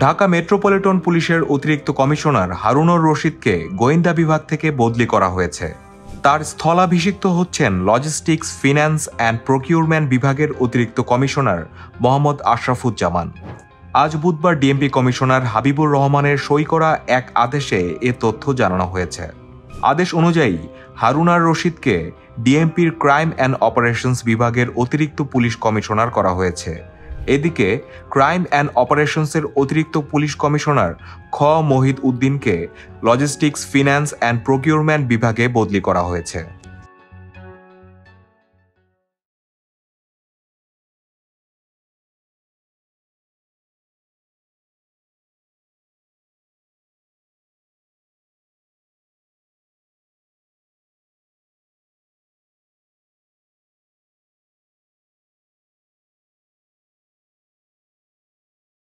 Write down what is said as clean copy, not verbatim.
Dhaka metropolitan পুলিশের অতিরিক্ত commissioner Harunur রশিদকে গোয়েন্দা বিভাগ থেকে বদলি করা হয়েছে। তার স্থলাভিষিক্ত হচ্ছেন লজিস্টিক্স, ফিন্যান্স অ্যান্ড প্রকিউরমেন্ট বিভাগের অতিরিক্ত কমিশনার মোহাম্মদ আশরাফুজ্জামান। আজ বুধবার ডিএমপি কমিশনার হাবিবুর রহমানের সই করা এক আদেশে এ তথ্য জানানো হয়েছে। আদেশ অনুযায়ী হারুনুর রশিদকে ডিএমপির ক্রাইম অ্যান্ড অপারেশনস বিভাগের অতিরিক্ত পুলিশ কমিশনার করা হয়েছে। এদিকে ক্রাইম অ্যান্ড অপারেশনসের অতিরিক্ত পুলিশ কমিশনার খ মহিদ উদ্দিনকে লজিস্টিক্স, ফিন্যান্স অ্যান্ড প্রকিউরমেন্ট বিভাগে বদলি করা হয়েছে।